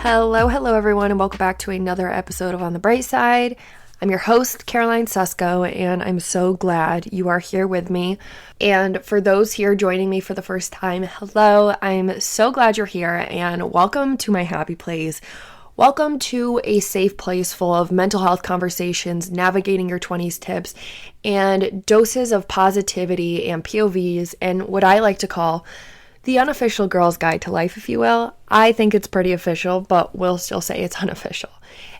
Hello everyone, and welcome back to another episode of On the Bright Side. I'm your host, Caroline Susko, and I'm so glad you are here with me. And for those here joining me for the first time, hello, I'm so glad you're here, and welcome to my happy place. Welcome to a safe place full of mental health conversations, navigating your 20s tips, and doses of positivity and POVs, and what I like to call the unofficial girl's guide to life, if you will. I think it's pretty official, but we'll still say it's unofficial.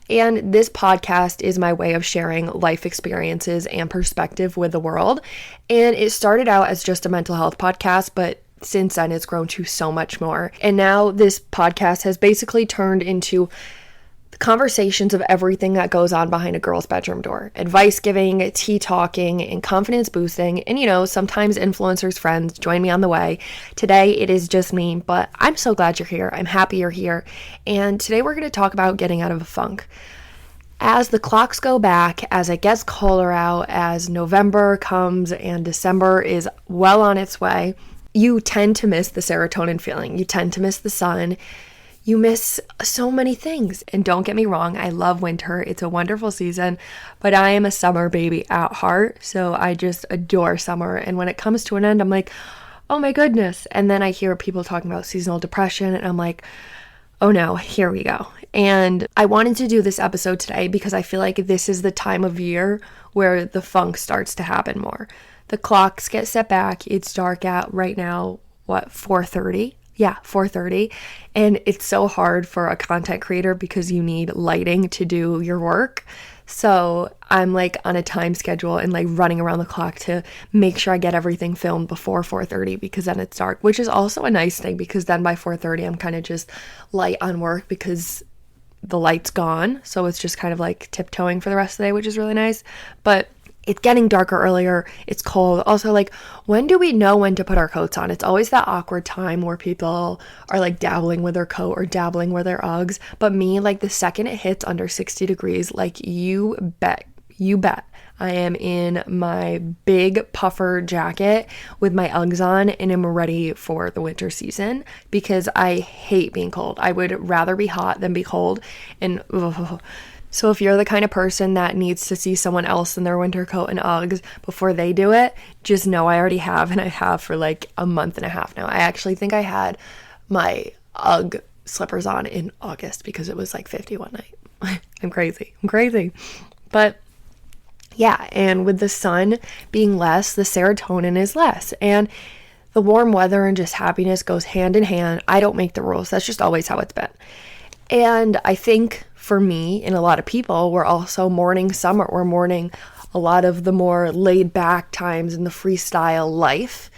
And this podcast is my way of sharing life experiences and perspective with the world. And it started out as just a mental health podcast, but since then it's grown to so much more. And now this podcast has basically turned into conversations of everything that goes on behind a girl's bedroom door. Advice giving, tea talking, and confidence boosting. And sometimes influencers' friends join me on the way. Today it is just me, but I'm so glad you're here. I'm happy you're here. And today we're going to talk about getting out of a funk. As the clocks go back, as it gets colder out, as November comes and December is well on its way, you tend to miss the serotonin feeling. You tend to miss the sun. You miss so many things. And don't get me wrong, I love winter. It's a wonderful season, but I am a summer baby at heart. So I just adore summer. And when it comes to an end, I'm like, oh my goodness. And then I hear people talking about seasonal depression and I'm like, oh no, here we go. And I wanted to do this episode today because I feel like this is the time of year where the funk starts to happen more. The clocks get set back. It's dark out right now, 4:30? Yeah, 4:30. And it's so hard for a content creator because you need lighting to do your work. So I'm like on a time schedule and like running around the clock to make sure I get everything filmed before 4:30 because then it's dark, which is also a nice thing because then by 4:30 I'm kind of just light on work because the light's gone. So it's just kind of like tiptoeing for the rest of the day, which is really nice. But it's getting darker earlier. It's cold. Also, like, when do we know when to put our coats on? It's always that awkward time where people are like dabbling with their coat or dabbling with their Uggs. But me, like the second it hits under 60 degrees, like you bet, I am in my big puffer jacket with my Uggs on and I'm ready for the winter season because I hate being cold. I would rather be hot than be cold. And so if you're the kind of person that needs to see someone else in their winter coat and Uggs before they do it, just know I already have, and I have for like a month and a half now. I actually think I had my Ugg slippers on in August because it was like 50 one night. I'm crazy. But yeah, and with the sun being less, the serotonin is less. And the warm weather and just happiness goes hand in hand. I don't make the rules. That's just always how it's been. And I think for me and a lot of people, we're also mourning summer. We're mourning a lot of the more laid back times in the freestyle life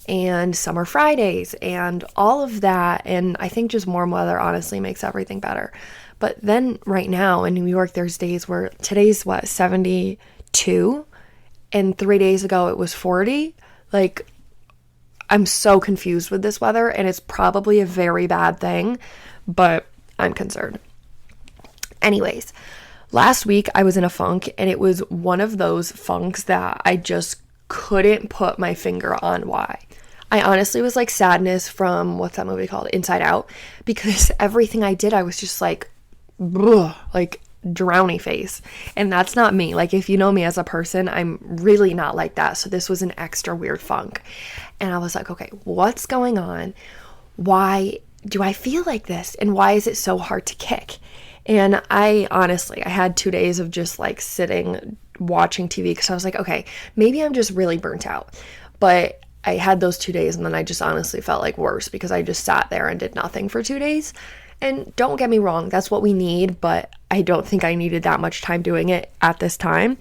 and summer Fridays and all of that. And I think just warm weather honestly makes everything better. But then right now in New York, there's days where today's 72 and 3 days ago it was 40. Like, I'm so confused with this weather and it's probably a very bad thing, but I'm concerned. Anyways, last week I was in a funk and it was one of those funks that I just couldn't put my finger on why. I honestly was like sadness from, what's that movie called? Inside Out, because everything I did, I was just like, like drowny face. And that's not me. Like, if you know me as a person, I'm really not like that. So this was an extra weird funk. And I was like, okay, what's going on? Why do I feel like this? And why is it so hard to kick? And I had 2 days of just like sitting, watching TV because I was like, okay, maybe I'm just really burnt out. But I had those 2 days and then I just honestly felt like worse because I just sat there and did nothing for 2 days. And don't get me wrong, that's what we need, but I don't think I needed that much time doing it at this time.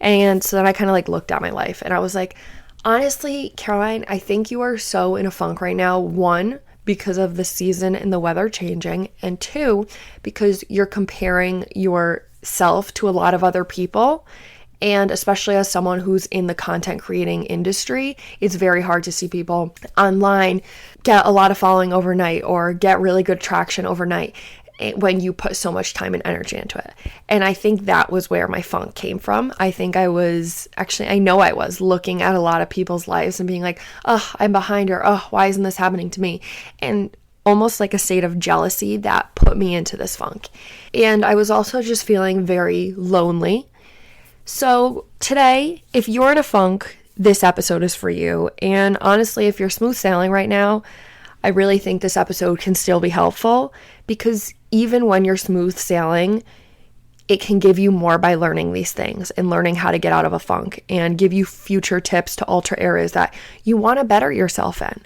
And so then I kind of like looked at my life and I was like, honestly, Caroline, I think you are so in a funk right now. One, because of the season and the weather changing, and two, because you're comparing yourself to a lot of other people. And especially as someone who's in the content creating industry, it's very hard to see people online get a lot of following overnight or get really good traction overnight when you put so much time and energy into it. And I think that was where my funk came from. I think I was looking at a lot of people's lives and being like, oh, I'm behind, or oh, why isn't this happening to me? And almost like a state of jealousy that put me into this funk. And I was also just feeling very lonely. So today, if you're in a funk, this episode is for you. And honestly, if you're smooth sailing right now, I really think this episode can still be helpful, because even when you're smooth sailing, it can give you more by learning these things and learning how to get out of a funk and give you future tips to alter areas that you want to better yourself in.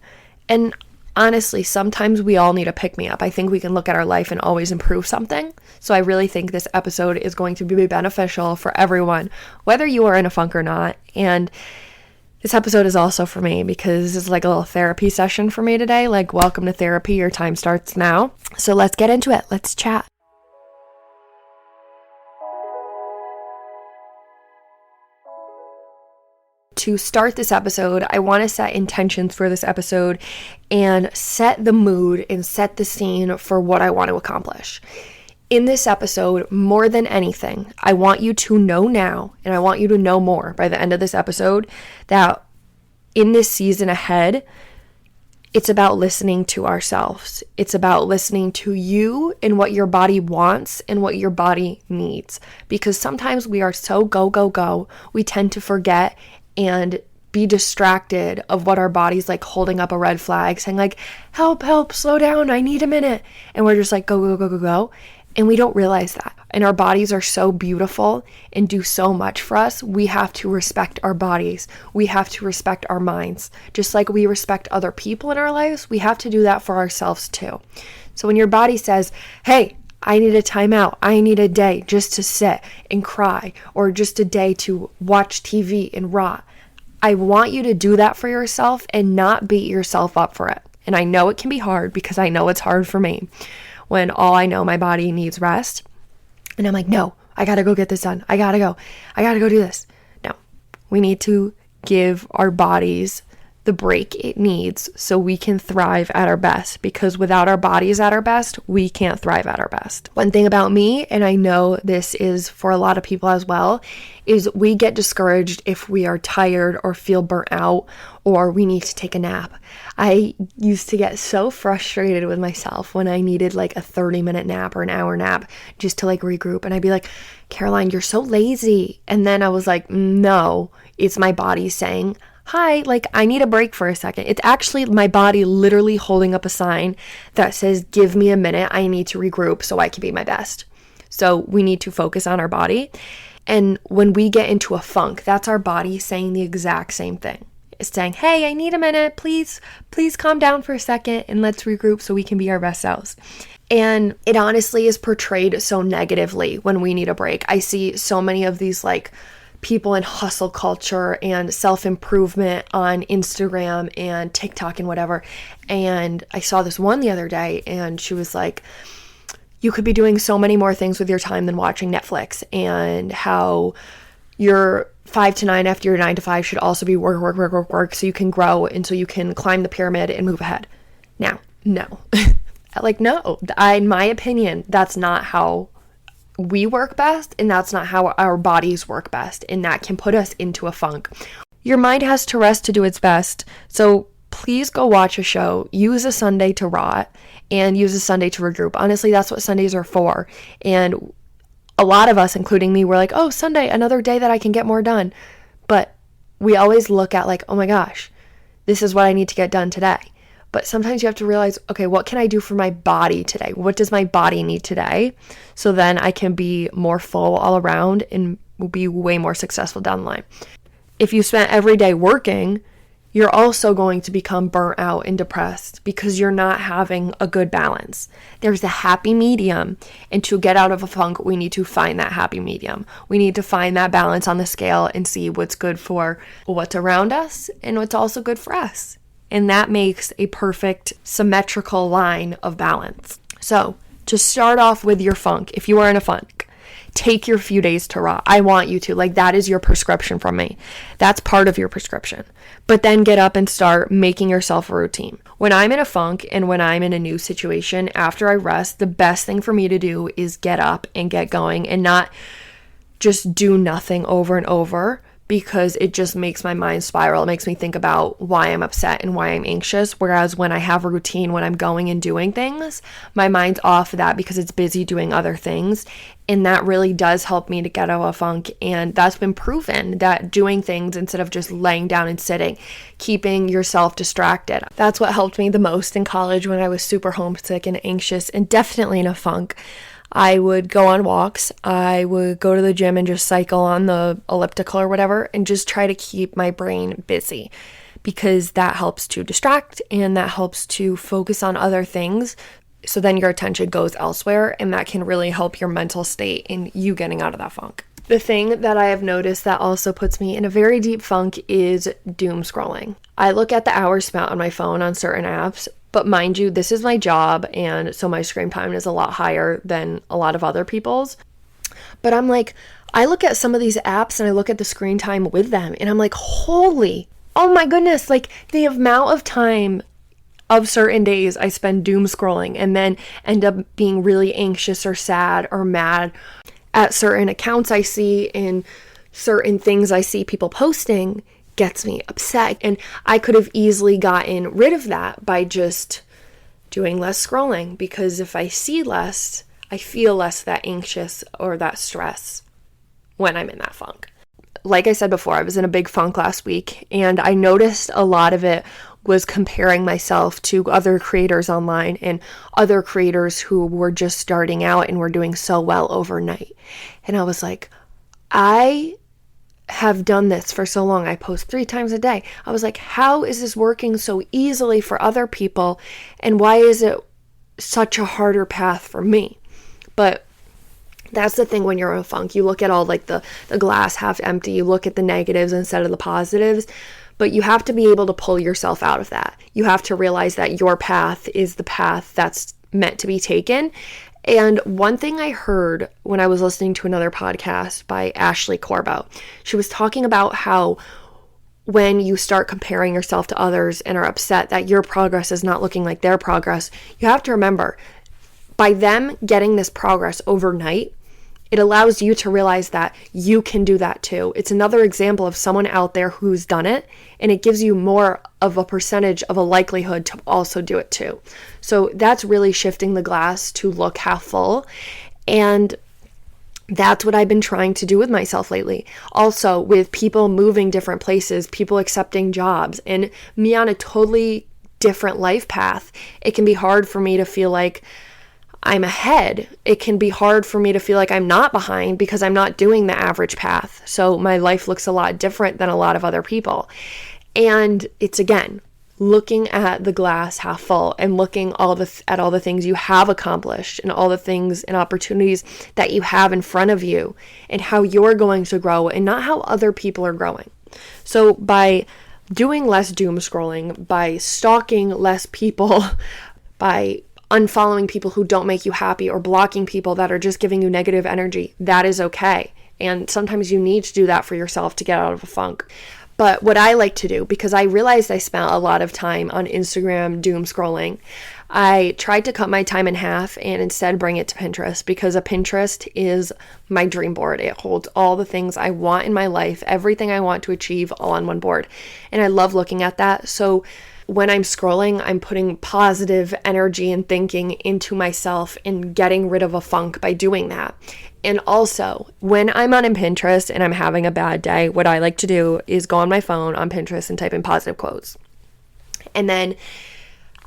And honestly, sometimes we all need a pick-me-up. I think we can look at our life and always improve something. So I really think this episode is going to be beneficial for everyone, whether you are in a funk or not. And this episode is also for me because it's like a little therapy session for me today. Like, welcome to therapy. Your time starts now. So let's get into it. Let's chat. To start this episode, I want to set intentions for this episode and set the mood and set the scene for what I want to accomplish. In this episode, more than anything, I want you to know now, and I want you to know more by the end of this episode, that in this season ahead, it's about listening to ourselves. It's about listening to you and what your body wants and what your body needs. Because sometimes we are so go, go, go, we tend to forget and be distracted of what our body's like holding up a red flag, saying like, help, help, slow down, I need a minute. And we're just like, go, go, go, go, go. And we don't realize that. And our bodies are so beautiful and do so much for us. We have to respect our bodies. We have to respect our minds. Just like we respect other people in our lives, we have to do that for ourselves too. So when your body says, hey, I need a timeout, I need a day just to sit and cry, or just a day to watch TV and rot, I want you to do that for yourself and not beat yourself up for it. And I know it can be hard, because I know it's hard for me when all I know my body needs rest. And I'm like, no, I gotta go get this done. I gotta go do this. No, we need to give our bodies the break it needs so we can thrive at our best, because without our bodies at our best, we can't thrive at our best. One thing about me, and I know this is for a lot of people as well, is we get discouraged if we are tired or feel burnt out or we need to take a nap. I used to get so frustrated with myself when I needed like a 30-minute nap or an hour nap just to like regroup. And I'd be like, Caroline, you're so lazy. And then I was like, no, it's my body saying, hi, like I need a break for a second. It's actually my body literally holding up a sign that says, give me a minute. I need to regroup so I can be my best. So we need to focus on our body. And when we get into a funk, that's our body saying the exact same thing. It's saying, hey, I need a minute. Please calm down for a second and let's regroup so we can be our best selves. And it honestly is portrayed so negatively when we need a break. I see so many of these like people in hustle culture and self-improvement on Instagram and TikTok and whatever. And I saw this one the other day, and she was like, you could be doing so many more things with your time than watching Netflix, and how your 5 to 9 after your 9 to 5 should also be work, so you can grow and so you can climb the pyramid and move ahead. Now, no. Like, no. In my opinion, that's not how we work best, and that's not how our bodies work best, and that can put us into a funk. Your mind has to rest to do its best, so please go watch a show, use a Sunday to rot, and use a Sunday to regroup. Honestly, that's what Sundays are for. And a lot of us, including me, were like, oh, Sunday, another day that I can get more done. But we always look at like, oh my gosh, this is what I need to get done today. But sometimes you have to realize, okay, what can I do for my body today? What does my body need today? So then I can be more full all around and will be way more successful down the line. If you spent every day working, you're also going to become burnt out and depressed because you're not having a good balance. There's a happy medium, and to get out of a funk, we need to find that happy medium. We need to find that balance on the scale and see what's good for what's around us and what's also good for us. And that makes a perfect symmetrical line of balance. So to start off with your funk, if you are in a funk, take your few days to rot. I want you to. Like, that is your prescription from me. That's part of your prescription. But then get up and start making yourself a routine. When I'm in a funk and when I'm in a new situation, after I rest, the best thing for me to do is get up and get going and not just do nothing over and over, because it just makes my mind spiral. It makes me think about why I'm upset and why I'm anxious. Whereas when I have a routine, when I'm going and doing things, my mind's off of that because it's busy doing other things. And that really does help me to get out of a funk. And that's been proven that doing things instead of just laying down and sitting, keeping yourself distracted. That's what helped me the most in college when I was super homesick and anxious and definitely in a funk. I would go on walks. I would go to the gym and just cycle on the elliptical or whatever and just try to keep my brain busy, because that helps to distract and that helps to focus on other things. So then your attention goes elsewhere, and that can really help your mental state in you getting out of that funk. The thing that I have noticed that also puts me in a very deep funk is doom scrolling. I look at the hours spent on my phone on certain apps, but mind you, this is my job, and so my screen time is a lot higher than a lot of other people's. But I'm like, I look at some of these apps and I look at the screen time with them, and I'm like, holy, oh my goodness, like the amount of time of certain days I spend doom scrolling and then end up being really anxious or sad or mad at certain accounts I see and certain things I see people posting gets me upset. And I could have easily gotten rid of that by just doing less scrolling, because if I see less, I feel less that anxious or that stress when I'm in that funk. Like I said before, I was in a big funk last week, and I noticed a lot of it was comparing myself to other creators online and other creators who were just starting out and were doing so well overnight. And I was like, I have done this for so long. I post 3 times a day. I was like, how is this working so easily for other people? And why is it such a harder path for me? But that's the thing when you're in a funk. You look at all like the glass half empty. You look at the negatives instead of the positives. But you have to be able to pull yourself out of that. You have to realize that your path is the path that's meant to be taken. And one thing I heard when I was listening to another podcast by Ashley Corbo, she was talking about how when you start comparing yourself to others and are upset that your progress is not looking like their progress, you have to remember, by them getting this progress overnight, it allows you to realize that you can do that too. It's another example of someone out there who's done it, and it gives you more of a percentage of a likelihood to also do it too. So that's really shifting the glass to look half full. And that's what I've been trying to do with myself lately. Also, with people moving different places, people accepting jobs, and me on a totally different life path, it can be hard for me to feel like I'm ahead. It can be hard for me to feel like I'm not behind because I'm not doing the average path. So my life looks a lot different than a lot of other people. And it's, again, looking at the glass half full and looking at all the things you have accomplished and all the things and opportunities that you have in front of you and how you're going to grow and not how other people are growing. So by doing less doom scrolling, by stalking less people, by unfollowing people who don't make you happy or blocking people that are just giving you negative energy, that is okay. And sometimes you need to do that for yourself to get out of a funk. But what I like to do, because I realized I spent a lot of time on Instagram doom scrolling, I tried to cut my time in half and instead bring it to Pinterest, because a Pinterest is my dream board. It holds all the things I want in my life, everything I want to achieve all on one board. And I love looking at that. So when I'm scrolling, I'm putting positive energy and thinking into myself and getting rid of a funk by doing that. And also, when I'm on Pinterest and I'm having a bad day, what I like to do is go on my phone on Pinterest and type in positive quotes. And then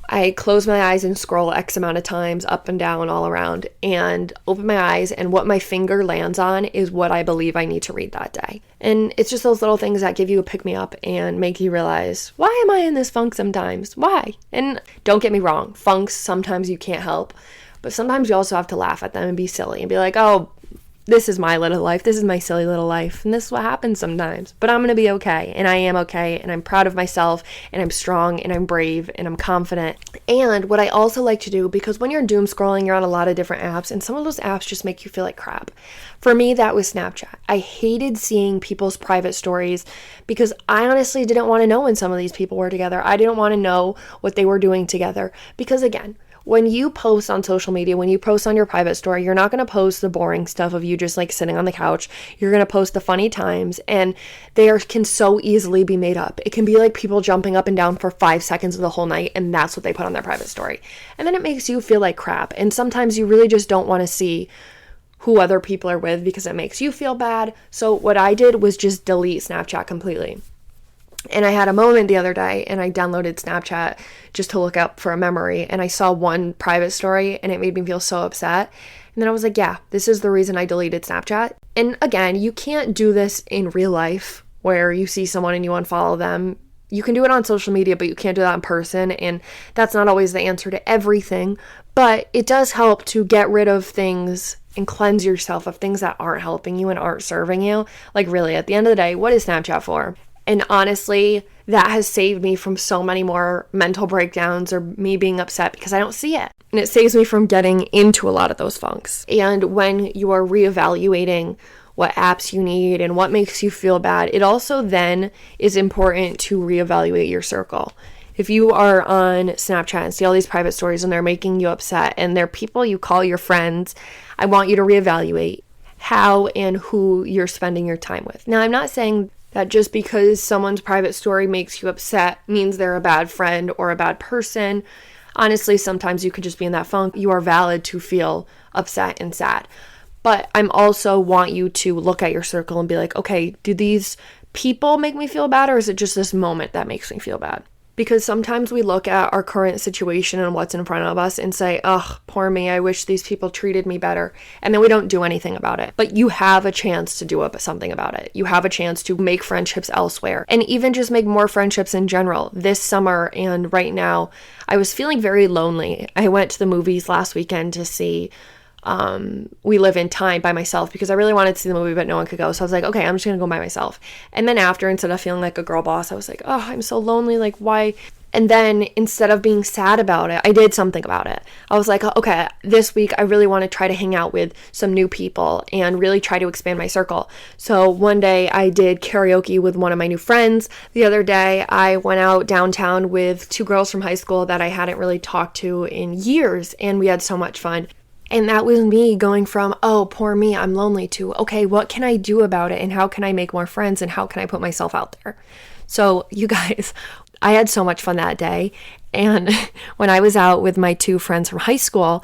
I close my eyes and scroll X amount of times up and down all around and open my eyes, and what my finger lands on is what I believe I need to read that day. And it's just those little things that give you a pick-me-up and make you realize, why am I in this funk sometimes? Why? And don't get me wrong, funks sometimes you can't help, but sometimes you also have to laugh at them and be silly and be like, oh, this is my little life. This is my silly little life. And this is what happens sometimes. But I'm going to be okay. And I am okay. And I'm proud of myself. And I'm strong. And I'm brave. And I'm confident. And what I also like to do, because when you're doom scrolling, you're on a lot of different apps. And some of those apps just make you feel like crap. For me, that was Snapchat. I hated seeing people's private stories because I honestly didn't want to know when some of these people were together. I didn't want to know what they were doing together. Because again, When you post on social media, when you post on your private story, you're not going to post the boring stuff of you just like sitting on the couch. You're going to post the funny times, and can so easily be made up. It can be like people jumping up and down for 5 seconds of the whole night, and that's what they put on their private story. And then it makes you feel like crap. And sometimes you really just don't want to see who other people are with because it makes you feel bad. So what I did was just delete Snapchat completely. And I had a moment the other day, and I downloaded Snapchat just to look up for a memory, and I saw one private story, and it made me feel so upset. And then I was like, yeah, this is the reason I deleted Snapchat. And again, you can't do this in real life where you see someone and you unfollow them. You can do it on social media, but you can't do that in person, and that's not always the answer to everything. But it does help to get rid of things and cleanse yourself of things that aren't helping you and aren't serving you. Like, really, at the end of the day, what is Snapchat for? And honestly, that has saved me from so many more mental breakdowns or me being upset because I don't see it. And it saves me from getting into a lot of those funks. And when you are reevaluating what apps you need and what makes you feel bad, it also then is important to reevaluate your circle. If you are on Snapchat and see all these private stories and they're making you upset and they're people you call your friends, I want you to reevaluate how and who you're spending your time with. Now, I'm not saying that just because someone's private story makes you upset means they're a bad friend or a bad person. Honestly, sometimes you could just be in that funk. You are valid to feel upset and sad. But I'm also want you to look at your circle and be like, okay, do these people make me feel bad, or is it just this moment that makes me feel bad? Because sometimes we look at our current situation and what's in front of us and say, ugh, poor me, I wish these people treated me better. And then we don't do anything about it. But you have a chance to do something about it. You have a chance to make friendships elsewhere and even just make more friendships in general. This summer and right now, I was feeling very lonely. I went to the movies last weekend to see We Live in Time by myself because I really wanted to see the movie, but no one could go. So I was like, okay, I'm just going to go by myself. And then after, instead of feeling like a girl boss, I was like, oh, I'm so lonely. Like, why? And then instead of being sad about it, I did something about it. I was like, okay, this week I really want to try to hang out with some new people and really try to expand my circle. So one day I did karaoke with one of my new friends. The other day I went out downtown with 2 girls from high school that I hadn't really talked to in years, and we had so much fun. And that was me going from, oh, poor me, I'm lonely, to, okay, what can I do about it? And how can I make more friends? And how can I put myself out there? So you guys, I had so much fun that day. And when I was out with my 2 friends from high school,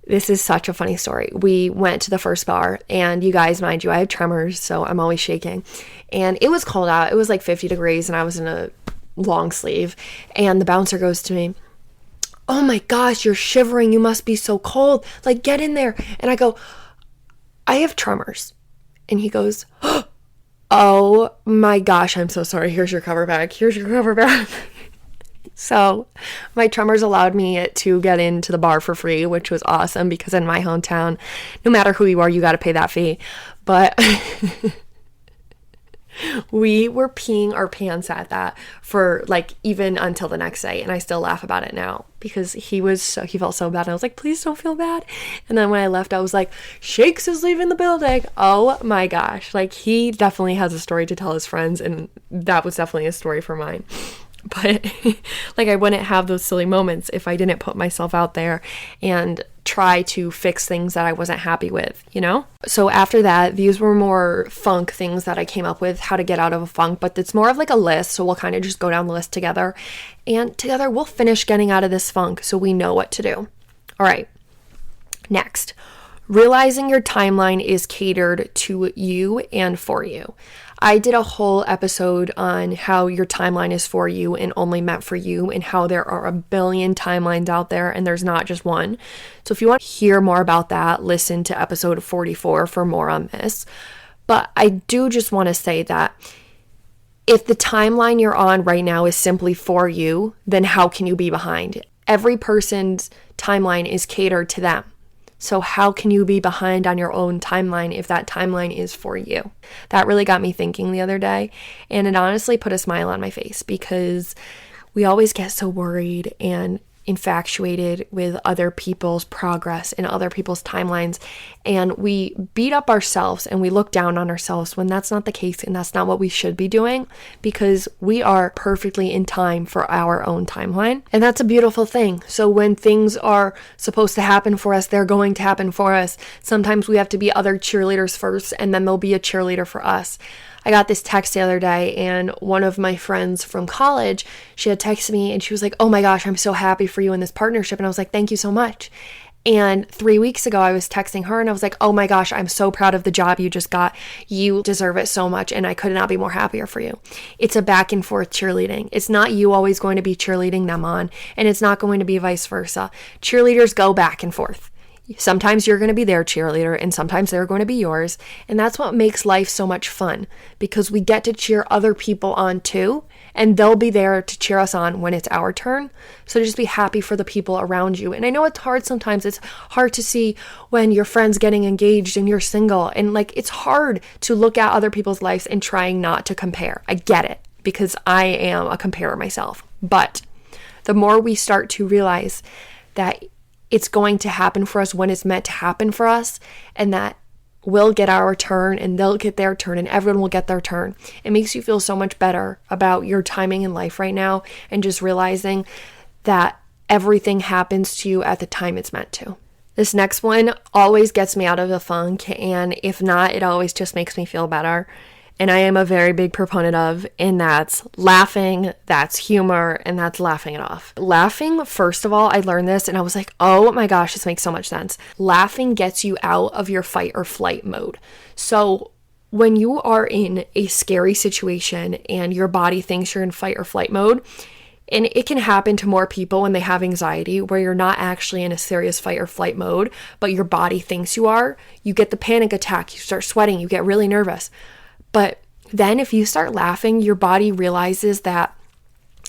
this is such a funny story. We went to the first bar, and you guys, mind you, I have tremors, so I'm always shaking. And it was cold out. It was like 50 degrees, and I was in a long sleeve. And the bouncer goes to me, oh my gosh, you're shivering. You must be so cold. Like, get in there. And I go, I have tremors. And he goes, oh my gosh, I'm so sorry. Here's your cover bag. Here's your cover bag. So my tremors allowed me to get into the bar for free, which was awesome because in my hometown, no matter who you are, you got to pay that fee. But we were peeing our pants at that for like even until the next day, and I still laugh about it now because he felt so bad, and I was like, please don't feel bad. And then when I left, I was like, Shakes is leaving the building. Oh my gosh, like he definitely has a story to tell his friends, and that was definitely a story for mine. But like, I wouldn't have those silly moments if I didn't put myself out there and try to fix things that I wasn't happy with, you know? So after that, these were more funk things that I came up with, how to get out of a funk, but it's more of like a list. So we'll kind of just go down the list together, and together we'll finish getting out of this funk so we know what to do. All right. Next, realizing your timeline is catered to you and for you. I did a whole episode on how your timeline is for you and only meant for you, and how there are a billion timelines out there and there's not just one. So if you want to hear more about that, listen to episode 44 for more on this. But I do just want to say that if the timeline you're on right now is simply for you, then how can you be behind? Every person's timeline is catered to them. So how can you be behind on your own timeline if that timeline is for you? That really got me thinking the other day, and it honestly put a smile on my face because we always get so worried, and infatuated with other people's progress and other people's timelines, and we beat up ourselves and we look down on ourselves when that's not the case, and that's not what we should be doing, because we are perfectly in time for our own timeline. And that's a beautiful thing. So when things are supposed to happen for us, they're going to happen for us. Sometimes we have to be other cheerleaders first, and then there'll be a cheerleader for us. I got this text the other day, and one of my friends from college, she had texted me and she was like, "Oh my gosh, I'm so happy for you in this partnership." And I was like, "Thank you so much." And 3 weeks ago, I was texting her and I was like, "Oh my gosh, I'm so proud of the job you just got. You deserve it so much, and I could not be more happier for you." It's a back and forth cheerleading. It's not you always going to be cheerleading them on, and it's not going to be vice versa. Cheerleaders go back and forth. Sometimes you're going to be their cheerleader, and sometimes they're going to be yours. And that's what makes life so much fun, because we get to cheer other people on too, and they'll be there to cheer us on when it's our turn. So just be happy for the people around you. And I know it's hard sometimes. It's hard to see when your friend's getting engaged and you're single. And like, it's hard to look at other people's lives and trying not to compare. I get it, because I am a comparer myself. But the more we start to realize that it's going to happen for us when it's meant to happen for us, and that we'll get our turn and they'll get their turn and everyone will get their turn, it makes you feel so much better about your timing in life right now, and just realizing that everything happens to you at the time it's meant to. This next one always gets me out of the funk, and if not, it always just makes me feel better. And I am a very big proponent of, and that's laughing, that's humor, and that's laughing it off. Laughing, first of all, I learned this and I was like, oh my gosh, this makes so much sense. Laughing gets you out of your fight or flight mode. So when you are in a scary situation and your body thinks you're in fight or flight mode, and it can happen to more people when they have anxiety, where you're not actually in a serious fight or flight mode, but your body thinks you are, you get the panic attack, you start sweating, you get really nervous. But then if you start laughing, your body realizes that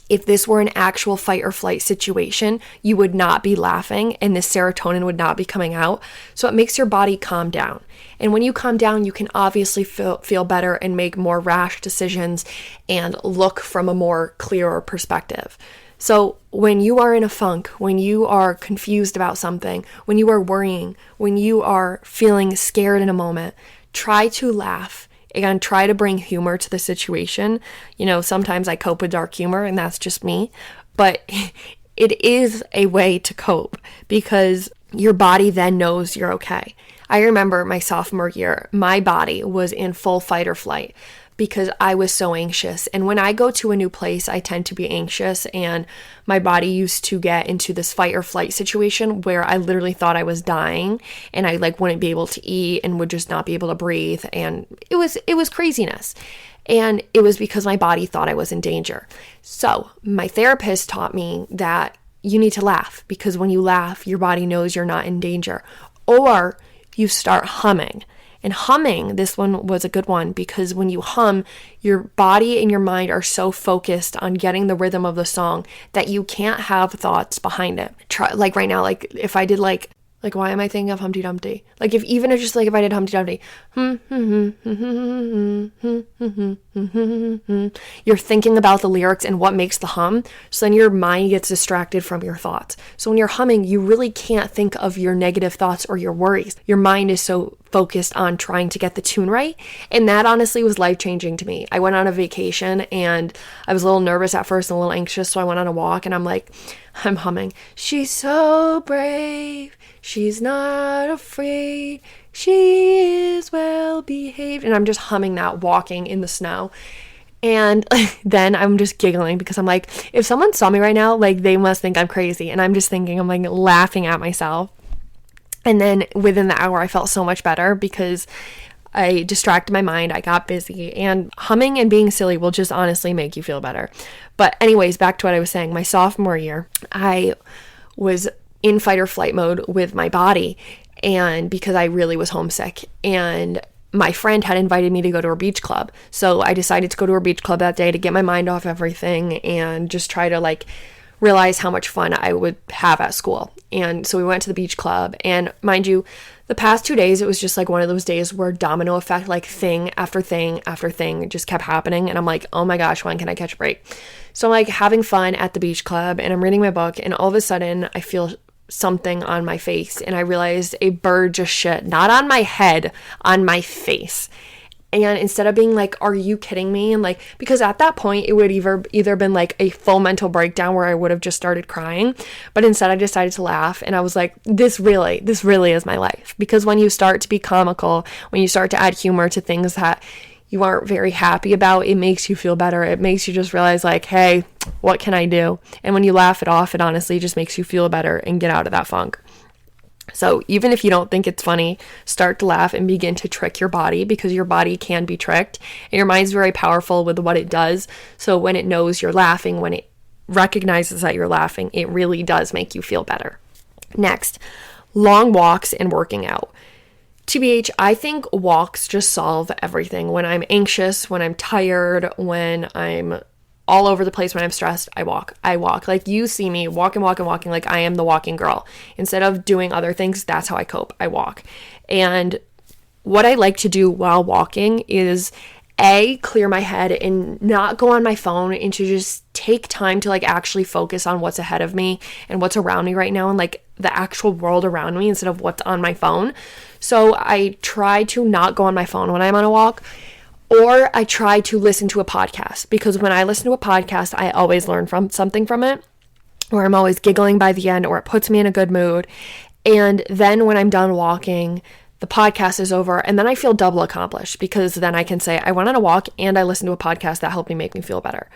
if this were an actual fight or flight situation, you would not be laughing and this serotonin would not be coming out. So it makes your body calm down. And when you calm down, you can obviously feel better and make more rash decisions and look from a more clearer perspective. So when you are in a funk, when you are confused about something, when you are worrying, when you are feeling scared in a moment, try to laugh. And try to bring humor to the situation. You know, sometimes I cope with dark humor, and that's just me. But it is a way to cope, because your body then knows you're okay. I remember my sophomore year, my body was in full fight or flight because I was so anxious. And when I go to a new place, I tend to be anxious, and my body used to get into this fight or flight situation where I literally thought I was dying, and I wouldn't be able to eat and would just not be able to breathe. And it was craziness. And it was because my body thought I was in danger. So my therapist taught me that you need to laugh, because when you laugh, your body knows you're not in danger. Or you start humming. And humming, this one was a good one, because when you hum, your body and your mind are so focused on getting the rhythm of the song that you can't have thoughts behind it. Right now, if I did why am I thinking of Humpty Dumpty? If I did Humpty Dumpty, you're thinking about the lyrics and what makes the hum. So then your mind gets distracted from your thoughts. So when you're humming, you really can't think of your negative thoughts or your worries. Your mind is so focused on trying to get the tune right. And that honestly was life-changing to me. I went on a vacation and I was a little nervous at first and a little anxious. So I went on a walk and I'm humming. She's so brave. She's not afraid. She is well behaved. And I'm just humming that walking in the snow. And then I'm just giggling because I'm like, if someone saw me right now, they must think I'm crazy. And I'm just thinking, I'm laughing at myself. And then within the hour, I felt so much better because I distracted my mind. I got busy, and humming and being silly will just honestly make you feel better. But anyways, back to what I was saying. My sophomore year, I was in fight or flight mode with my body, and because I really was homesick, and my friend had invited me to go to her beach club. So I decided to go to her beach club that day to get my mind off everything and just try to realize how much fun I would have at school. And so we went to the beach club, and mind you, the past 2 days, it was just like one of those days where domino effect, like thing after thing after thing just kept happening. And I'm like, oh my gosh, when can I catch a break? So I'm like having fun at the beach club, and I'm reading my book, and all of a sudden I feel something on my face, and I realized a bird just shit, not on my head, on my face. And instead of being like, are you kidding me? And like, because at that point it would either been like a full mental breakdown where I would have just started crying, but instead I decided to laugh, and I was like, this really is my life. Because when you start to be comical, when you start to add humor to things that you aren't very happy about, it makes you feel better. It makes you just realize like, hey, what can I do? And when you laugh it off, it honestly just makes you feel better and get out of that funk. So even if you don't think it's funny, start to laugh and begin to trick your body, because your body can be tricked, and your mind's very powerful with what it does. So when it knows you're laughing, when it recognizes that you're laughing, it really does make you feel better. Next, long walks and working out. TBH, I think walks just solve everything. When I'm anxious, when I'm tired, when I'm all over the place, when I'm stressed, I walk. Like, you see me walking like I am the walking girl. Instead of doing other things, that's how I cope. I walk. And what I like to do while walking is clear my head and not go on my phone, and to just take time to like actually focus on what's ahead of me and what's around me right now, and like the actual world around me instead of what's on my phone. So I try to not go on my phone when I'm on a walk. Or I try to listen to a podcast, because when I listen to a podcast, I always learn something from it, or I'm always giggling by the end, or it puts me in a good mood. And then when I'm done walking, the podcast is over, and then I feel double accomplished, because then I can say I went on a walk and I listened to a podcast that helped me make me feel better.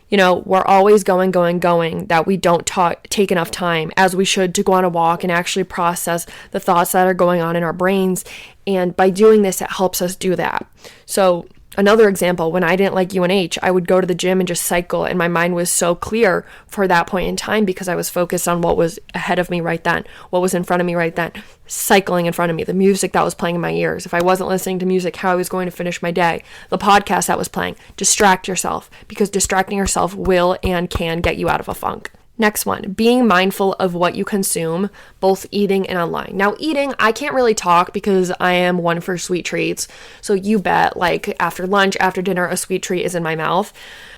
You know, we're always going, that we don't take enough time as we should to go on a walk and actually process the thoughts that are going on in our brains. And by doing this, it helps us do that. So another example, when I didn't like UNH, I would go to the gym and just cycle, and my mind was so clear for that point in time, because I was focused on what was ahead of me right then, what was in front of me right then, cycling in front of me, the music that was playing in my ears. If I wasn't listening to music, how I was going to finish my day, the podcast that was playing. Distract yourself, because distracting yourself will and can get you out of a funk. Next one, being mindful of what you consume, both eating and online. Now, eating, I can't really talk because I am one for sweet treats. So you bet, like after lunch, after dinner, a sweet treat is in my mouth.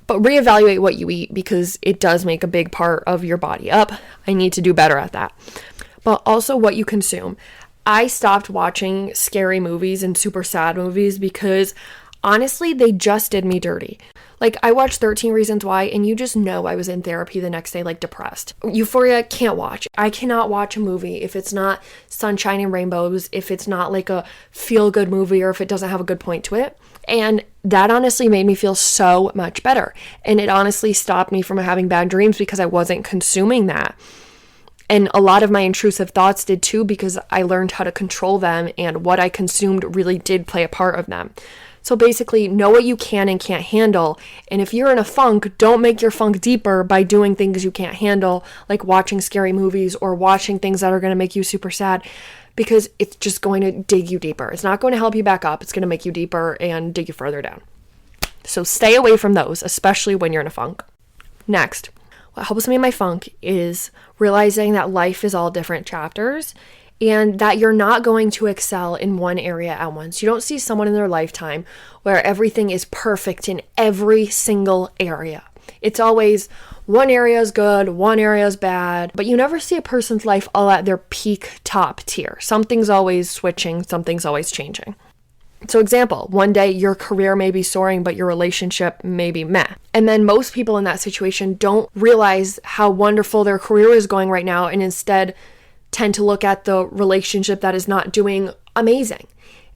But reevaluate what you eat, because it does make a big part of your body up. I need to do better at that. But also what you consume. I stopped watching scary movies and super sad movies because honestly, they just did me dirty. Like, I watched 13 Reasons Why, and you just know I was in therapy the next day, like, depressed. Euphoria, can't watch. I cannot watch a movie if it's not sunshine and rainbows, if it's not, like, a feel-good movie, or if it doesn't have a good point to it. And that honestly made me feel so much better. And it honestly stopped me from having bad dreams, because I wasn't consuming that. And a lot of my intrusive thoughts did too, because I learned how to control them, and what I consumed really did play a part of them. So basically, know what you can and can't handle. And if you're in a funk, don't make your funk deeper by doing things you can't handle, like watching scary movies or watching things that are going to make you super sad, because it's just going to dig you deeper. It's not going to help you back up. It's going to make you deeper and dig you further down. So stay away from those, especially when you're in a funk. Next, what helps me in my funk is realizing that life is all different chapters, and that you're not going to excel in one area at once. You don't see someone in their lifetime where everything is perfect in every single area. It's always one area is good, one area is bad, but you never see a person's life all at their peak top tier. Something's always switching, something's always changing. So example, one day your career may be soaring, but your relationship may be meh. And then most people in that situation don't realize how wonderful their career is going right now, and instead tend to look at the relationship that is not doing amazing.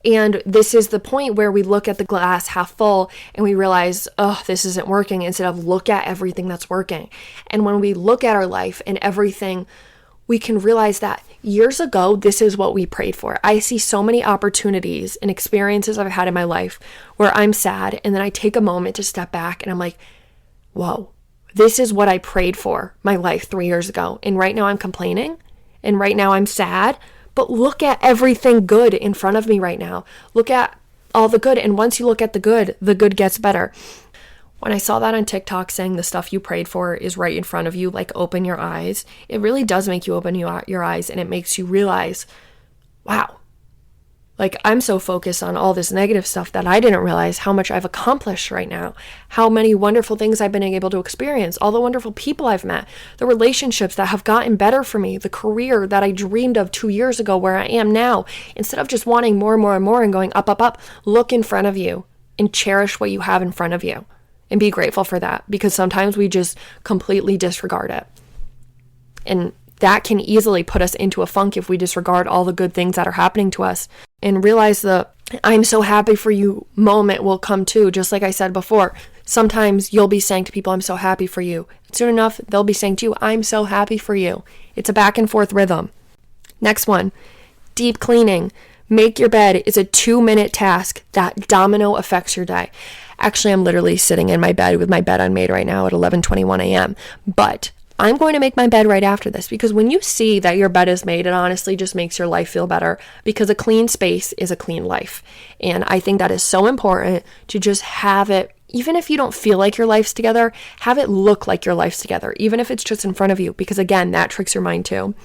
And this is the point where we look at the glass half full and we realize, oh, this isn't working, instead of look at everything that's working. And when we look at our life and everything, we can realize that years ago, this is what we prayed for. I see so many opportunities and experiences I've had in my life where I'm sad, and then I take a moment to step back and I'm like, whoa, this is what I prayed for my life 3 years ago. And right now I'm complaining. And right now I'm sad, but look at everything good in front of me right now. Look at all the good. And once you look at the good gets better. When I saw that on TikTok saying the stuff you prayed for is right in front of you, like open your eyes, it really does make you open your eyes, and it makes you realize, wow, like I'm so focused on all this negative stuff that I didn't realize how much I've accomplished right now, how many wonderful things I've been able to experience, all the wonderful people I've met, the relationships that have gotten better for me, the career that I dreamed of 2 years ago where I am now. Instead of just wanting more and more and more and going up, up, up, look in front of you and cherish what you have in front of you. And be grateful for that, because sometimes we just completely disregard it. And that can easily put us into a funk if we disregard all the good things that are happening to us, and realize the I'm so happy for you moment will come too. Just like I said before, sometimes you'll be saying to people, I'm so happy for you. Soon enough, they'll be saying to you, I'm so happy for you. It's a back and forth rhythm. Next one, deep cleaning. Make your bed is a 2-minute task that domino affects your day. Actually, I'm literally sitting in my bed with my bed unmade right now at 11:21 a.m. But I'm going to make my bed right after this, because when you see that your bed is made, it honestly just makes your life feel better, because a clean space is a clean life. And I think that is so important to just have it, even if you don't feel like your life's together, have it look like your life's together, even if it's just in front of you, because again, that tricks your mind too.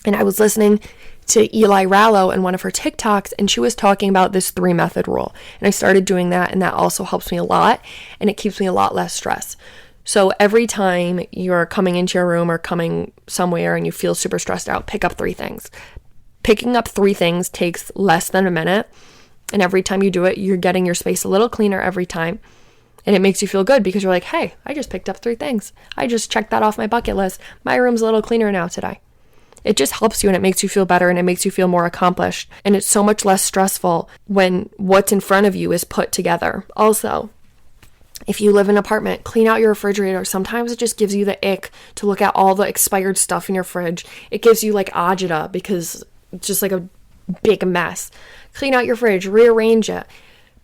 And I was listening to Eli Rallo in one of her TikToks, and she was talking about this 3-method rule. And I started doing that, and that also helps me a lot, and it keeps me a lot less stress. So every time you're coming into your room or coming somewhere and you feel super stressed out, pick up 3 things. Picking up 3 things takes less than a minute, and every time you do it, you're getting your space a little cleaner every time. And it makes you feel good, because you're like, hey, I just picked up 3 things. I just checked that off my bucket list. My room's a little cleaner now today. It just helps you, and it makes you feel better, and it makes you feel more accomplished. And it's so much less stressful when what's in front of you is put together. Also, if you live in an apartment, clean out your refrigerator. Sometimes it just gives you the ick to look at all the expired stuff in your fridge. It gives you like agita, because it's just like a big mess. Clean out your fridge, rearrange it.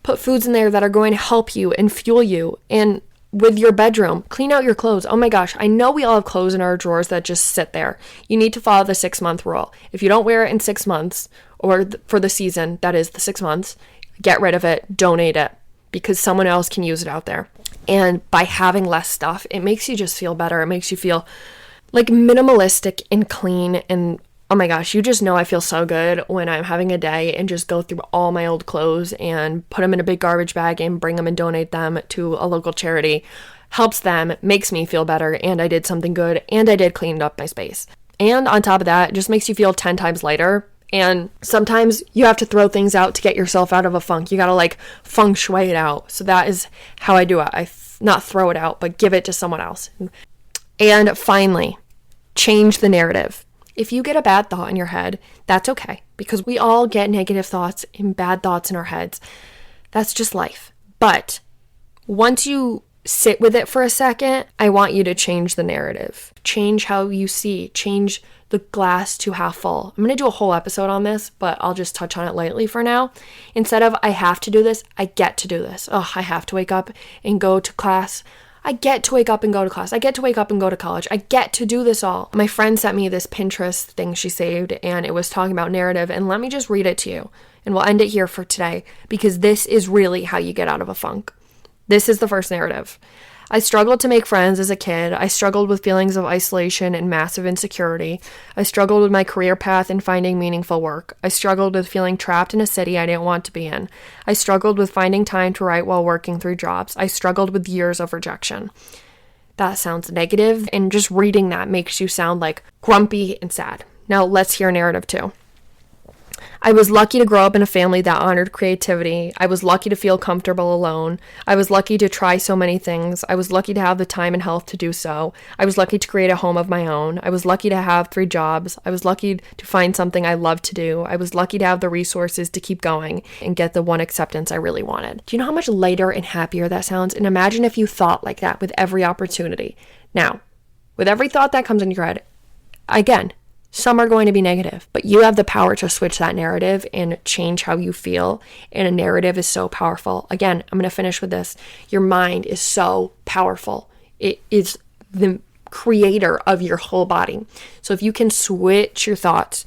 Put foods in there that are going to help you and fuel you. And with your bedroom, clean out your clothes. Oh my gosh, I know we all have clothes in our drawers that just sit there. You need to follow the 6-month rule. If you don't wear it in 6 months, or for the season, that is the 6 months, get rid of it, donate it, because someone else can use it out there. And by having less stuff, it makes you just feel better. It makes you feel like minimalistic and clean. And oh my gosh, you just know I feel so good when I'm having a day and just go through all my old clothes and put them in a big garbage bag and bring them and donate them to a local charity. Helps them, makes me feel better, and I did something good, and I did clean up my space. And on top of that, it just makes you feel 10 times lighter. And sometimes you have to throw things out to get yourself out of a funk. You got to like feng shui it out. So that is how I do it. Not throw it out, but give it to someone else. And finally, change the narrative. If you get a bad thought in your head, that's okay, because we all get negative thoughts and bad thoughts in our heads. That's just life. But once you sit with it for a second, I want you to change the narrative. Change how you see. Change the glass to half full. I'm going to do a whole episode on this, but I'll just touch on it lightly for now. Instead of I have to do this, I get to do this. Oh, I have to wake up and go to class. I get to wake up and go to class. I get to wake up and go to college. I get to do this all. My friend sent me this Pinterest thing she saved, and it was talking about narrative. And let me just read it to you. And we'll end it here for today, because this is really how you get out of a funk. This is the first narrative. I struggled to make friends as a kid. I struggled with feelings of isolation and massive insecurity. I struggled with my career path and finding meaningful work. I struggled with feeling trapped in a city I didn't want to be in. I struggled with finding time to write while working 3 jobs. I struggled with years of rejection. That sounds negative, and just reading that makes you sound like grumpy and sad. Now let's hear narrative 2. I was lucky to grow up in a family that honored creativity. I was lucky to feel comfortable alone. I was lucky to try so many things. I was lucky to have the time and health to do so. I was lucky to create a home of my own. I was lucky to have 3 jobs. I was lucky to find something I loved to do. I was lucky to have the resources to keep going and get the one acceptance I really wanted. Do you know how much lighter and happier that sounds? And imagine if you thought like that with every opportunity. Now, with every thought that comes into your head, again, some are going to be negative, but you have the power to switch that narrative and change how you feel. And a narrative is so powerful. Again, I'm going to finish with this. Your mind is so powerful. It is the creator of your whole body. So if you can switch your thoughts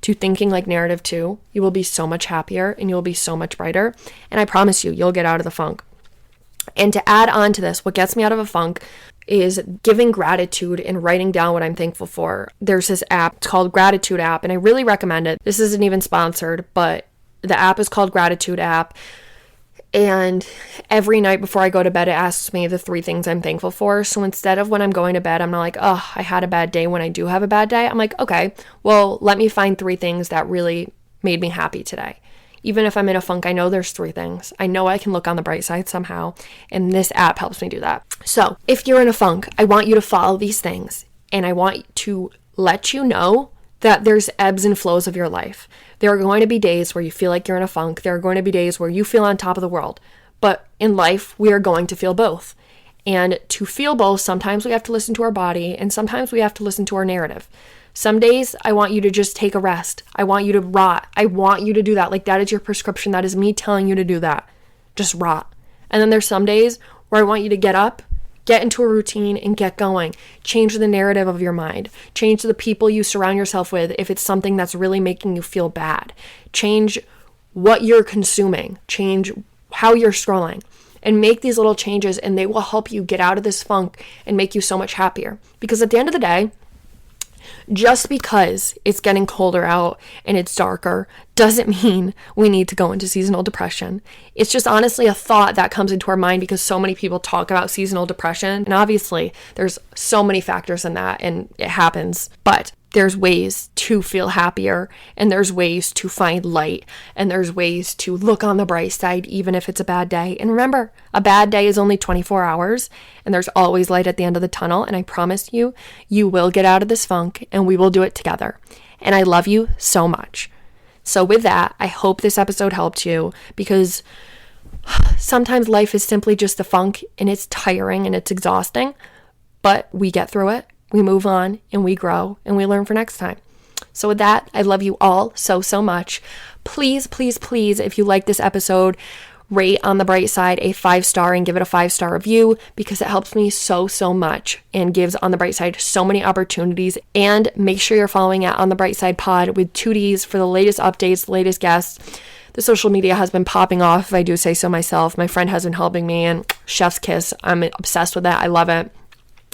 to thinking like narrative 2, you will be so much happier and you'll be so much brighter. And I promise you, you'll get out of the funk. And to add on to this, what gets me out of a funk is giving gratitude and writing down what I'm thankful for. There's this app, it's called Gratitude app, and I really recommend it. This isn't even sponsored, but the app is called Gratitude app. And every night before I go to bed, it asks me the 3 things I'm thankful for. So instead of when I'm going to bed, I'm not like, oh, I had a bad day when I do have a bad day. I'm like, okay, well, let me find 3 things that really made me happy today. Even if I'm in a funk, I know there's 3 things. I know I can look on the bright side somehow. And this app helps me do that. So if you're in a funk, I want you to follow these things. And I want to let you know that there's ebbs and flows of your life. There are going to be days where you feel like you're in a funk. There are going to be days where you feel on top of the world. But in life, we are going to feel both. And to feel both, sometimes we have to listen to our body, and sometimes we have to listen to our narrative. Some days, I want you to just take a rest. I want you to rot. I want you to do that. Like, that is your prescription. That is me telling you to do that. Just rot. And then there's some days where I want you to get up, get into a routine, and get going. Change the narrative of your mind. Change the people you surround yourself with if it's something that's really making you feel bad. Change what you're consuming. Change how you're scrolling. And make these little changes, and they will help you get out of this funk and make you so much happier. Because at the end of the day, just because it's getting colder out and it's darker doesn't mean we need to go into seasonal depression. It's just honestly a thought that comes into our mind because so many people talk about seasonal depression. And obviously there's so many factors in that, and it happens. But there's ways to feel happier, and there's ways to find light, and there's ways to look on the bright side even if it's a bad day. And remember, a bad day is only 24 hours, and there's always light at the end of the tunnel. And I promise you, you will get out of this funk, and we will do it together. And I love you so much. So with that, I hope this episode helped you, because sometimes life is simply just a funk, and it's tiring and it's exhausting, but we get through it. We move on, and we grow, and we learn for next time. So with that, I love you all so, so much. Please, please, please, if you like this episode, rate On the Bright Side a 5-star and give it a 5-star review, because it helps me so, so much and gives On the Bright Side so many opportunities. And make sure you're following at On the Bright Side Pod with 2 Ds for the latest updates, the latest guests. The social media has been popping off, if I do say so myself. My friend has been helping me, and chef's kiss. I'm obsessed with that. I love it.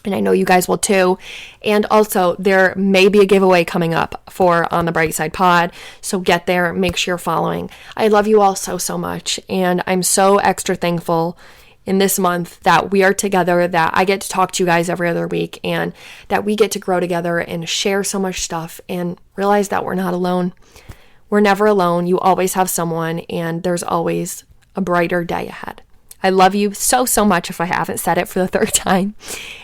And I know you guys will too. And also, there may be a giveaway coming up for On the Bright Side Pod. So get there, make sure you're following. I love you all so, so much. And I'm so extra thankful in this month that we are together, that I get to talk to you guys every other week, and that we get to grow together and share so much stuff and realize that we're not alone. We're never alone. You always have someone, and there's always a brighter day ahead. I love you so, so much if I haven't said it for the 3rd time.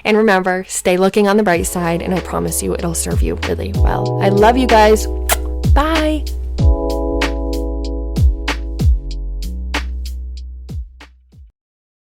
And remember, stay looking on the bright side, and I promise you it'll serve you really well. I love you guys. Bye.